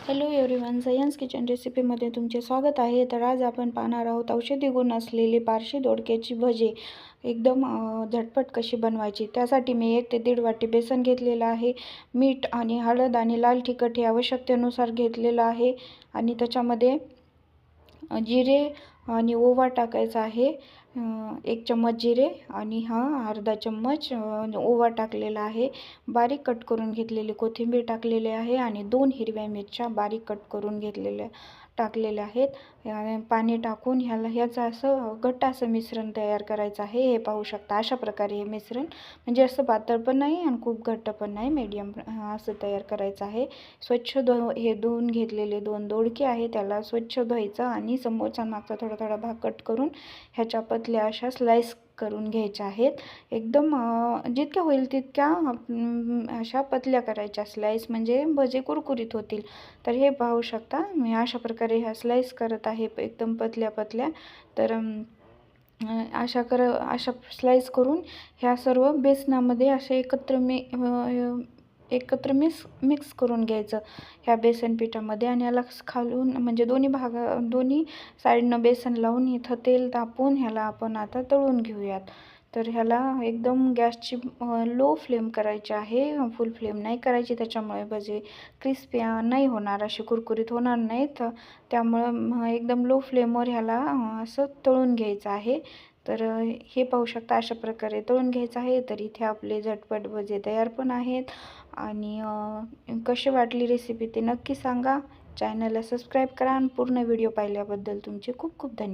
Hello everyone, science kitchen रेसिपीमध्ये तुमचे स्वागत आहे. तर आज आपण पाहणार आहोत औषधी गुण असलेली पारशी दोडक्याची भजी एकदम झटपट कशी बनवायची. त्यासाठी मी 1 ते 1.5 वाटी बेसन घेतलेलं आहे. मीठ आणि हळद आणि लाल तिखट हे आवश्यकतेनुसार घेतलेलं आहे आणि त्याच्यामध्ये जिरे आणि ओवा टाकायचा आहे. 1 चम्मच जिरे आणि अर्धा चम्मच ओवा टाकलेला आहे. बारीक कट करून घेतलेली कोथिंबीर टाकलेली आहे आणि 2 हिरव्या मिरच्या बारीक कट करून टाकलेल्या आहेत. पाणी टाकून ह्याचं असं घट्ट असं मिश्रण तयार करायचं आहे. हे पाहू शकता, अशा प्रकारे हे मिश्रण म्हणजे असं पातळ पण नाही आणि खूप घट्ट पण नाही, मीडियम असं तयार करायचं आहे. स्वच्छ हे धुवून घेतलेले 2 दोडके आहे, त्याला स्वच्छ धुवायचं आणि समोरचा मागचा थोडा थोडा भाग कट करून ह्याच्या पतल्या अशा स्लाइस करून घ्यायच्या आहेत. एकदम जितक्या होईल तितक्या अशा पतल्या करायच्या स्लाइस, म्हणजे भजे कुरकुरीत होतील. तर हे पाहू शकता, मी अशा प्रकारे ह्या स्लाइस करत आहे एकदम पतल्या पतल्या. तर अशा स्लाइस करून ह्या सर्व बेसनामध्ये असे एकत्र मिक्स करून घ्यायचं ह्या बेसन पिठामध्ये आणि याला खालून म्हणजे दोन्ही साईडनं बेसन लावून इथं तेल तापवून ह्याला आपण आता तळून घेऊयात. तर ह्याला एकदम गॅसची लो फ्लेम करायची आहे, फुल फ्लेम नाही करायची. त्याच्यामुळे भजे क्रिस्पी नाही होणार, असे कुरकुरीत होणार नाहीत. त्यामुळं एकदम लो फ्लेमवर ह्याला असं तळून घ्यायचं आहे. तर हे पाहू शकता, अशा प्रकारे तळून घ्यायचं आहे. तर इथे आपले झटपट भजे तयार पण आहेत. आणि कशी वाटली रेसिपी ते नक्की सांगा. चॅनलला सबस्क्राईब करा आणि पूर्ण व्हिडिओ पाहिल्याबद्दल तुमचे खूप खूप धन्यवाद.